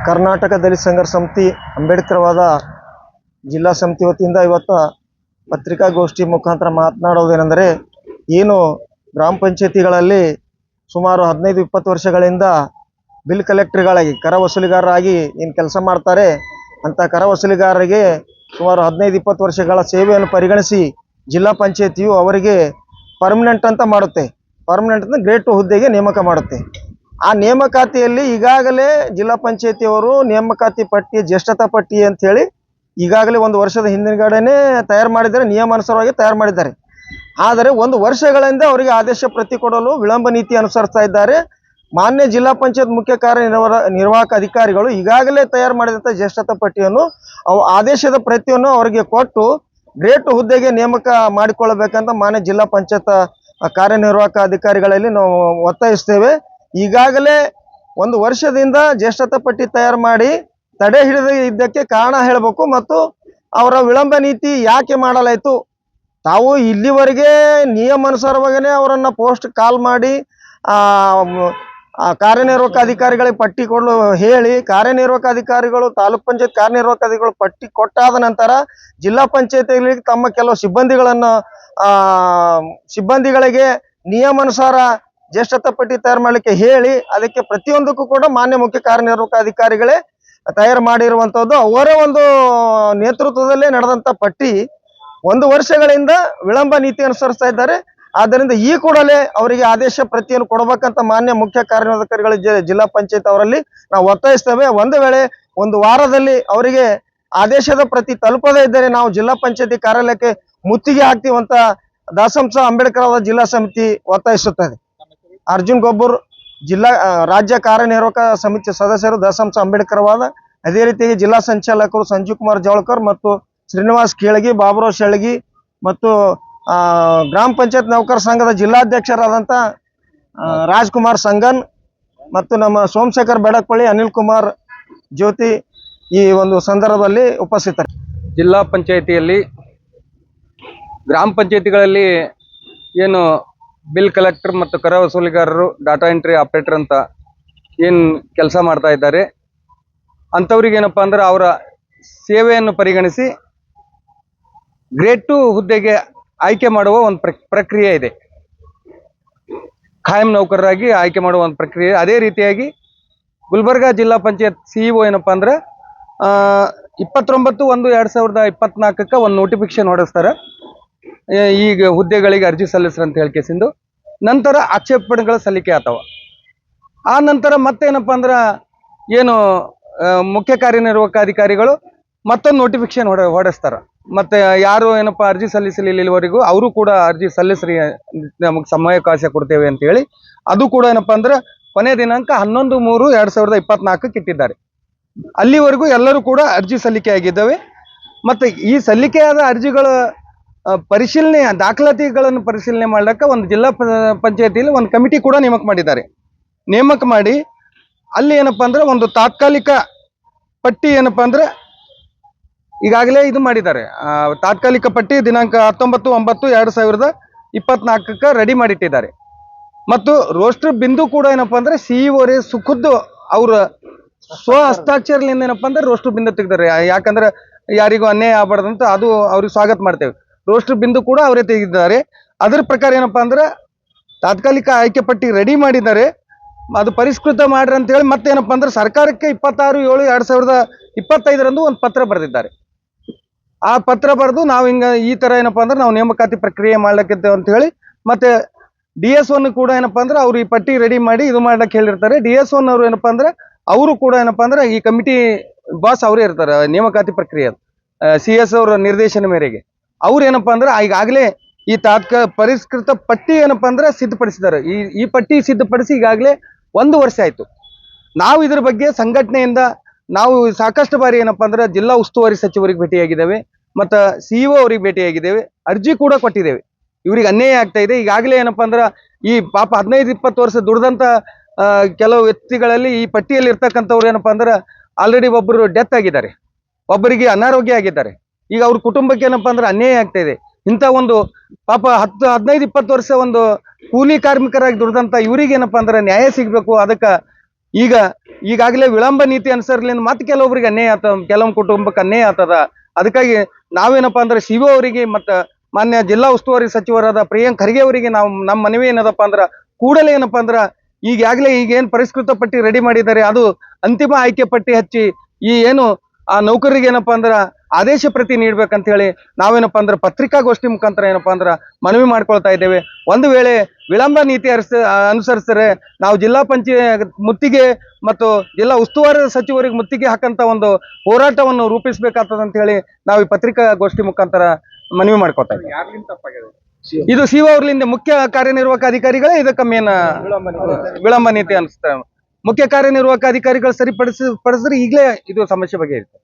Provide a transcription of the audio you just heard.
ಕರ್ನಾಟಕ ದಲಿತ ಸಂಘರ್ಷ ಸಮಿತಿ ಅಂಬೇಡ್ಕರ್ವಾದ ಜಿಲ್ಲಾ ಸಮಿತಿ ವತಿಯಿಂದ ಇವತ್ತು ಪತ್ರಿಕಾಗೋಷ್ಠಿ ಮುಖಾಂತರ ಮಾತನಾಡೋದೇನೆಂದರೆ, ಏನು ಗ್ರಾಮ ಪಂಚಾಯತಿಗಳಲ್ಲಿ ಸುಮಾರು 15-20 ವರ್ಷಗಳಿಂದ ಬಿಲ್ ಕಲೆಕ್ಟರ್ಗಳಾಗಿ ಕರ ವಸೂಲಿಗಾರರಾಗಿ ಏನು ಕೆಲಸ ಮಾಡ್ತಾರೆ ಅಂತ ಕರ ವಸೂಲಿಗಾರರಿಗೆ ಸುಮಾರು 15-20 ವರ್ಷಗಳ ಸೇವೆಯನ್ನು ಪರಿಗಣಿಸಿ ಜಿಲ್ಲಾ ಪಂಚಾಯತಿಯು ಅವರಿಗೆ ಪರ್ಮನೆಂಟ್ ಅಂತ ಮಾಡುತ್ತೆ. ಪರ್ಮನೆಂಟ್ ಅಂತ ಗ್ರೇಡ್ 2 ಹುದ್ದೆಗೆ ನೇಮಕ ಮಾಡುತ್ತೆ. ಆ ನೇಮಕಾತಿಯಲ್ಲಿ ಈಗಾಗಲೇ ಜಿಲ್ಲಾ ಪಂಚಾಯತಿಯವರು ನೇಮಕಾತಿ ಪಟ್ಟಿ, ಜ್ಯೇಷ್ಠತಾ ಪಟ್ಟಿ ಅಂತ ಹೇಳಿ ಈಗಾಗಲೇ 1 ವರ್ಷದ ಹಿಂದಿನಗಡೆನೇ ತಯಾರು ಮಾಡಿದ್ದಾರೆ, ನಿಯಮಾನುಸಾರವಾಗಿ ತಯಾರು ಮಾಡಿದ್ದಾರೆ. ಆದರೆ 1 ವರ್ಷಗಳಿಂದ ಅವರಿಗೆ ಆದೇಶ ಪ್ರತಿ ಕೊಡಲು ವಿಳಂಬ ನೀತಿ ಅನುಸರಿಸ್ತಾ ಇದ್ದಾರೆ. ಮಾನ್ಯ ಜಿಲ್ಲಾ ಪಂಚಾಯತ್ ಮುಖ್ಯ ಕಾರ್ಯನಿರ್ವಾಹಕ ಅಧಿಕಾರಿಗಳು ಈಗಾಗಲೇ ತಯಾರು ಮಾಡಿದಂಥ ಜ್ಯೇಷ್ಠತಾ ಪಟ್ಟಿಯನ್ನು ಆದೇಶದ ಪ್ರತಿಯನ್ನು ಅವರಿಗೆ ಕೊಟ್ಟು ಗ್ರೇಡ್ 2 ಹುದ್ದೆಗೆ ನೇಮಕ ಮಾಡಿಕೊಳ್ಳಬೇಕಂತ ಮಾನ್ಯ ಜಿಲ್ಲಾ ಪಂಚಾಯತ್ ಕಾರ್ಯನಿರ್ವಾಹಕ ಅಧಿಕಾರಿಗಳಲ್ಲಿ ನಾವು ಒತ್ತಾಯಿಸ್ತೇವೆ. ಈಗಾಗಲೇ 1 ವರ್ಷದಿಂದ ಜ್ಯೇಷ್ಠತಾ ಪಟ್ಟಿ ತಯಾರು ಮಾಡಿ ತಡೆ ಹಿಡಿದ ಇದ್ದಕ್ಕೆ ಕಾರಣ ಹೇಳಬೇಕು ಮತ್ತು ಅವರ ವಿಳಂಬ ನೀತಿ ಯಾಕೆ ಮಾಡಲಾಯಿತು. ತಾವು ಇಲ್ಲಿವರೆಗೆ ನಿಯಮಾನುಸಾರವಾಗೇ ಅವರನ್ನು ಪೋಸ್ಟ್ ಕಾಲ್ ಮಾಡಿ ಕಾರ್ಯನಿರ್ವಾಹಕ ಅಧಿಕಾರಿಗಳಿಗೆ ಪಟ್ಟಿ ಕೊಡಲು ಹೇಳಿ, ಕಾರ್ಯನಿರ್ವಾಹಕ ಅಧಿಕಾರಿಗಳು ತಾಲೂಕ್ ಪಂಚಾಯತ್ ಕಾರ್ಯನಿರ್ವಾಹಕ ಅಧಿಕಾರಿಗಳು ಪಟ್ಟಿ ಕೊಟ್ಟಾದ ನಂತರ ಜಿಲ್ಲಾ ಪಂಚಾಯತಿಗಳಿಗೆ ತಮ್ಮ ಕೆಲವು ಸಿಬ್ಬಂದಿಗಳಿಗೆ ನಿಯಮಾನುಸಾರ ಜ್ಯೇಷ್ಠತಾ ಪಟ್ಟಿ ತಯಾರು ಮಾಡಲಿಕ್ಕೆ ಹೇಳಿ ಅದಕ್ಕೆ ಪ್ರತಿಯೊಂದಕ್ಕೂ ಕೂಡ ಮಾನ್ಯ ಮುಖ್ಯ ಕಾರ್ಯನಿರ್ವಾಹಕ ಅಧಿಕಾರಿಗಳೇ ತಯಾರು ಮಾಡಿರುವಂಥದ್ದು. ಅವರ ಒಂದು ನೇತೃತ್ವದಲ್ಲೇ ನಡೆದಂಥ ಪಟ್ಟಿ 1 ವರ್ಷಗಳಿಂದ ವಿಳಂಬ ನೀತಿ ಅನುಸರಿಸ್ತಾ ಇದ್ದಾರೆ. ಆದ್ದರಿಂದ ಈ ಕೂಡಲೇ ಅವರಿಗೆ ಆದೇಶ ಪ್ರತಿಯನ್ನು ಕೊಡಬೇಕಂತ ಮಾನ್ಯ ಮುಖ್ಯ ಕಾರ್ಯನಿರ್ವಾಹಕಾರಿಗಳು ಜಿಲ್ಲಾ ಪಂಚಾಯತ್ ಅವರಲ್ಲಿ ನಾವು ಒತ್ತಾಯಿಸ್ತೇವೆ. ಒಂದು ವೇಳೆ 1 ವಾರದಲ್ಲಿ ಅವರಿಗೆ ಆದೇಶದ ಪ್ರತಿ ತಲುಪದೇ ಇದ್ದರೆ ನಾವು ಜಿಲ್ಲಾ ಪಂಚಾಯತಿ ಕಾರ್ಯಾಲಯಕ್ಕೆ ಮುತ್ತಿಗೆ ಹಾಕ್ತೀವಂತ ದಸಂಸ ಅಂಬೇಡ್ಕರ್ ಜಿಲ್ಲಾ ಸಮಿತಿ ಒತ್ತಾಯಿಸುತ್ತದೆ. ಅರ್ಜುನ್ ಗೊಬ್ಬರ್, ರಾಜ್ಯ ಕಾರ್ಯನಿರ್ವಾಹಕ ಸಮಿತಿ ಸದಸ್ಯರು, ದಸಂಸ ಅಂಬೇಡ್ಕರ್ವಾದ. ಅದೇ ರೀತಿಯಾಗಿ ಜಿಲ್ಲಾ ಸಂಚಾಲಕರು ಸಂಜೀವ್ ಕುಮಾರ್ ಜವಳ್ಕರ್ ಮತ್ತು ಶ್ರೀನಿವಾಸ್ ಕೇಳಗಿ, ಬಾಬುರಾವ್ ಶೆಳಗಿ ಮತ್ತು ಗ್ರಾಮ ಪಂಚಾಯತ್ ನೌಕರ ಸಂಘದ ಜಿಲ್ಲಾಧ್ಯಕ್ಷರಾದಂಥ ರಾಜ್ಕುಮಾರ್ ಸಂಗನ್ ಮತ್ತು ನಮ್ಮ ಸೋಮಶೇಖರ್ ಬೆಡಕ್ಪಳ್ಳಿ, ಅನಿಲ್ ಕುಮಾರ್ ಜ್ಯೋತಿ ಈ ಒಂದು ಸಂದರ್ಭದಲ್ಲಿ ಉಪಸ್ಥಿತರು. ಜಿಲ್ಲಾ ಪಂಚಾಯತಿಯಲ್ಲಿ ಗ್ರಾಮ ಪಂಚಾಯತಿಗಳಲ್ಲಿ ಏನು ಬಿಲ್ ಕಲೆಕ್ಟರ್ ಮತ್ತು ಕರ ವಸೂಲಿಗಾರರು, ಡಾಟಾ ಎಂಟ್ರಿ ಆಪರೇಟರ್ ಅಂತ ಏನು ಕೆಲಸ ಮಾಡ್ತಾ ಇದ್ದಾರೆ ಅಂಥವ್ರಿಗೆ ಏನಪ್ಪ ಅಂದ್ರೆ ಅವರ ಸೇವೆಯನ್ನು ಪರಿಗಣಿಸಿ ಗ್ರೇಡ್ 2 ಹುದ್ದೆಗೆ ಆಯ್ಕೆ ಮಾಡುವ ಒಂದು ಪ್ರಕ್ರಿಯೆ ಇದೆ. ಖಾಯಂ ನೌಕರರಾಗಿ ಆಯ್ಕೆ ಮಾಡುವ ಒಂದು ಪ್ರಕ್ರಿಯೆ. ಅದೇ ರೀತಿಯಾಗಿ ಗುಲ್ಬರ್ಗಾ ಜಿಲ್ಲಾ ಪಂಚಾಯತ್ CEO ಏನಪ್ಪ ಅಂದ್ರೆ 29/1/2024 ಒಂದು ನೋಟಿಫಿಕೇಶನ್ ಹೊರಡಿಸ್ತಾರೆ. ಈಗ ಹುದ್ದೆಗಳಿಗೆ ಅರ್ಜಿ ಸಲ್ಲಿಸ್ರಿ ಅಂತ ಹೇಳ್ಕೇಸಿಂದು ನಂತರ ಆಕ್ಷೇಪಣೆಗಳ ಸಲ್ಲಿಕೆ ಆತವ. ಆ ನಂತರ ಮತ್ತೇನಪ್ಪ ಅಂದ್ರೆ ಏನು ಮುಖ್ಯ ಕಾರ್ಯನಿರ್ವಾಹಕ ಅಧಿಕಾರಿಗಳು ಮತ್ತೊಂದು ನೋಟಿಫಿಕೇಶನ್ ಹೊರಡಿಸ್ತಾರೆ. ಮತ್ತೆ ಯಾರು ಏನಪ್ಪ ಅರ್ಜಿ ಸಲ್ಲಿಸಲಿಲ್ಲ ಇಲ್ಲಿವರೆಗೂ ಅವರು ಕೂಡ ಅರ್ಜಿ ಸಲ್ಲಿಸ್ರಿ, ನಮಗೆ ಸಮಯಾವಕಾಶ ಕೊಡ್ತೇವೆ ಅಂತ ಹೇಳಿ ಅದು ಕೂಡ ಏನಪ್ಪ ಅಂದ್ರೆ ಕೊನೆ ದಿನಾಂಕ 11/3/2024 ಇಟ್ಟಿದ್ದಾರೆ. ಅಲ್ಲಿವರೆಗೂ ಎಲ್ಲರೂ ಕೂಡ ಅರ್ಜಿ ಸಲ್ಲಿಕೆ ಆಗಿದ್ದಾವೆ. ಮತ್ತು ಈ ಸಲ್ಲಿಕೆಯಾದ ಅರ್ಜಿಗಳ ಪರಿಶೀಲನೆ, ದಾಖಲಾತಿಗಳನ್ನು ಪರಿಶೀಲನೆ ಮಾಡಲಿಕ್ಕೆ ಒಂದು ಜಿಲ್ಲಾ ಪಂಚಾಯತಿಯಲ್ಲಿ ಒಂದು ಕಮಿಟಿ ಕೂಡ ನೇಮಕ ಮಾಡಿದ್ದಾರೆ. ನೇಮಕ ಮಾಡಿ ಅಲ್ಲಿ ಏನಪ್ಪ ಅಂದ್ರೆ ಒಂದು ತಾತ್ಕಾಲಿಕ ಪಟ್ಟಿ ಏನಪ್ಪ ಅಂದ್ರೆ ಈಗಾಗಲೇ ಇದು ಮಾಡಿದ್ದಾರೆ. ತಾತ್ಕಾಲಿಕ ಪಟ್ಟಿ ದಿನಾಂಕ 19/9/2024 ರೆಡಿ ಮಾಡಿಟ್ಟಿದ್ದಾರೆ. ಮತ್ತು ರೋಸ್ಟರ್ ಬಿಂದು ಕೂಡ ಏನಪ್ಪ ಅಂದ್ರೆ CEO ಖುದ್ದು ಅವರ ಸ್ವ ಹಸ್ತಾಕ್ಷರದಿಂದ ಏನಪ್ಪ ಅಂದ್ರೆ ರೋಸ್ಟರ್ ಬಿಂದು ತೆಗೆದಾರೆ. ಯಾಕಂದ್ರೆ ಯಾರಿಗೂ ಅನ್ಯಾಯ ಆಗಬಾರ್ದಂತ ಅದು ಅವ್ರಿಗೆ ಸ್ವಾಗತ ಮಾಡ್ತೇವೆ. ರೋಸ್ಟರ್ ಬಿಂದು ಕೂಡ ಅವರೇ ತೆಗೆದಿದ್ದಾರೆ. ಅದರ ಪ್ರಕಾರ ಏನಪ್ಪ ಅಂದ್ರೆ ತಾತ್ಕಾಲಿಕ ಆಯ್ಕೆ ಪಟ್ಟಿ ರೆಡಿ ಮಾಡಿದ್ದಾರೆ. ಅದು ಪರಿಷ್ಕೃತ ಮಾಡ್ರಿ ಅಂತ ಹೇಳಿ ಮತ್ತೇನಪ್ಪ ಅಂದ್ರೆ ಸರ್ಕಾರಕ್ಕೆ 26/7/2025 ಒಂದು ಪತ್ರ ಬರೆದಿದ್ದಾರೆ. ಆ ಪತ್ರ ಬರೆದು ನಾವು ಹಿಂಗೆ ಈ ಥರ ಏನಪ್ಪ ಅಂದ್ರೆ ನಾವು ನೇಮಕಾತಿ ಪ್ರಕ್ರಿಯೆ ಮಾಡ್ಲಿಕ್ಕಿದ್ದೇವೆ ಅಂತ ಹೇಳಿ ಮತ್ತೆ DS1 ಕೂಡ ಏನಪ್ಪ ಅಂದ್ರೆ ಅವ್ರು ಈ ಪಟ್ಟಿ ರೆಡಿ ಮಾಡಿ ಇದು ಮಾಡ್ಲಿಕ್ಕೆ ಹೇಳಿರ್ತಾರೆ. DS1 ಅವರು ಏನಪ್ಪ ಅಂದ್ರೆ ಅವರು ಕೂಡ ಏನಪ್ಪ ಅಂದ್ರೆ ಈ ಕಮಿಟಿ ಬಾಸ್ ಅವರೇ ಇರ್ತಾರೆ. ನೇಮಕಾತಿ ಪ್ರಕ್ರಿಯೆ CS ಅವರ ನಿರ್ದೇಶನ ಮೇರೆಗೆ ಅವ್ರು ಏನಪ್ಪ ಅಂದ್ರೆ ಈಗಾಗಲೇ ಈ ಪರಿಷ್ಕೃತ ಪಟ್ಟಿ ಏನಪ್ಪ ಅಂದ್ರೆ ಸಿದ್ಧಪಡಿಸಿದ್ದಾರೆ. ಈ ಪಟ್ಟಿ ಸಿದ್ಧಪಡಿಸಿ ಈಗಾಗಲೇ 1 ವರ್ಷ ಆಯಿತು. ನಾವು ಇದ್ರ ಬಗ್ಗೆ ಸಂಘಟನೆಯಿಂದ ನಾವು ಸಾಕಷ್ಟು ಬಾರಿ ಏನಪ್ಪ ಅಂದ್ರೆ ಜಿಲ್ಲಾ ಉಸ್ತುವಾರಿ ಸಚಿವರಿಗೆ ಭೇಟಿಯಾಗಿದ್ದೇವೆ ಮತ್ತು CEO ಅವರಿಗೆ ಭೇಟಿಯಾಗಿದ್ದೇವೆ, ಅರ್ಜಿ ಕೂಡ ಕೊಟ್ಟಿದ್ದೇವೆ. ಇವ್ರಿಗೆ ಅನ್ಯಾಯ ಆಗ್ತಾ ಇದೆ. ಈಗಾಗಲೇ ಏನಪ್ಪ ಅಂದ್ರೆ ಈ ಪಾಪ 15-20 ವರ್ಷ ದುಡ್ದಂಥ ಕೆಲವು ವ್ಯಕ್ತಿಗಳಲ್ಲಿ ಈ ಪಟ್ಟಿಯಲ್ಲಿ ಇರ್ತಕ್ಕಂಥವ್ರು ಏನಪ್ಪ ಅಂದ್ರೆ ಆಲ್ರೆಡಿ ಒಬ್ಬರು ಡೆತ್ ಆಗಿದ್ದಾರೆ, ಒಬ್ಬರಿಗೆ ಅನಾರೋಗ್ಯ ಆಗಿದ್ದಾರೆ. ಈಗ ಅವ್ರ ಕುಟುಂಬಕ್ಕೆ ಏನಪ್ಪ ಅಂದ್ರೆ ಅನ್ಯಾಯ ಆಗ್ತಾ ಇದೆ. ಇಂಥ ಒಂದು ಪಾಪ 10-15-20 ವರ್ಷ ಒಂದು ಕೂಲಿ ಕಾರ್ಮಿಕರಾಗಿ ದುಡ್ದಂಥ ಇವ್ರಿಗೆ ಏನಪ್ಪ ಅಂದ್ರೆ ನ್ಯಾಯ ಸಿಗಬೇಕು. ಅದಕ್ಕೆ ಈಗಾಗಲೇ ವಿಳಂಬ ನೀತಿ ಅನುಸರಿಸಲಿಂದ ಮತ್ತೆ ಕೆಲವೊಬ್ಬರಿಗೆ ಅನ್ಯಾಯ ಆತ, ಕೆಲವೊಂದು ಕುಟುಂಬಕ್ಕೆ ಅನ್ಯಾಯ ಆಗ್ತದ. ಅದಕ್ಕಾಗಿ ನಾವೇನಪ್ಪಾ ಅಂದ್ರೆ ಶಿವ ಅವರಿಗೆ ಮತ್ತು ಮಾನ್ಯ ಜಿಲ್ಲಾ ಉಸ್ತುವಾರಿ ಸಚಿವರಾದ ಪ್ರಿಯಾಂಕ್ ಖರ್ಗೆ ಅವರಿಗೆ ನಾವು ನಮ್ಮ ಮನವಿ ಏನದಪ್ಪ ಅಂದ್ರೆ ಕೂಡಲೇ ಏನಪ್ಪಾ ಅಂದ್ರೆ ಈಗೇನು ಪರಿಷ್ಕೃತ ಪಟ್ಟಿ ರೆಡಿ ಮಾಡಿದ್ದಾರೆ ಅದು ಅಂತಿಮ ಆಯ್ಕೆ ಪಟ್ಟಿ ಹಚ್ಚಿ ಈ ಏನು ಆ ನೌಕರರಿಗೆ ಏನಪ್ಪಾ ಅಂದ್ರೆ ಆದೇಶ ಪ್ರತಿ ನೀಡ್ಬೇಕಂತ ಹೇಳಿ ನಾವೇನಪ್ಪಾ ಅಂದ್ರೆ ಪತ್ರಿಕಾಗೋಷ್ಠಿ ಮುಖಾಂತರ ಏನಪ್ಪಾ ಅಂದ್ರೆ ಮನವಿ ಮಾಡ್ಕೊಳ್ತಾ ಇದ್ದೇವೆ. ಒಂದು ವೇಳೆ ವಿಳಂಬ ನೀತಿ ಅನುಸರಿಸಿದ್ರೆ ನಾವು ಜಿಲ್ಲಾ ಪಂಚಾಯತ್ ಮುತ್ತಿಗೆ ಮತ್ತು ಜಿಲ್ಲಾ ಉಸ್ತುವಾರಿ ಸಚಿವರಿಗೆ ಮುತ್ತಿಗೆ ಹಾಕಂತ ಒಂದು ಹೋರಾಟವನ್ನು ರೂಪಿಸಬೇಕಾಗ್ತದೆ ಅಂತ ಹೇಳಿ ನಾವು ಈ ಪತ್ರಿಕಾಗೋಷ್ಠಿ ಮುಖಾಂತರ ಮನವಿ ಮಾಡ್ಕೊಳ್ತಾ ಇದ್ದೇವೆ. ಇದು ಶಿವ ಅವ್ರಲಿಂದ ಮುಖ್ಯ ಕಾರ್ಯನಿರ್ವಾಹಕ ಅಧಿಕಾರಿಗಳೇ ಇದಕ್ಕೆ ಮೇನ್ ವಿಳಂಬ ನೀತಿ ಅನಿಸ್ತಾರೆ. ಮುಖ್ಯ ಕಾರ್ಯನಿರ್ವಾಹಕ ಅಧಿಕಾರಿಗಳು ಸರಿಪಡಿಸಿದ್ರೆ ಈಗಲೇ ಇದು ಸಮಸ್ಯೆ ಬಗೆಹರಿಯುತ್ತೆ.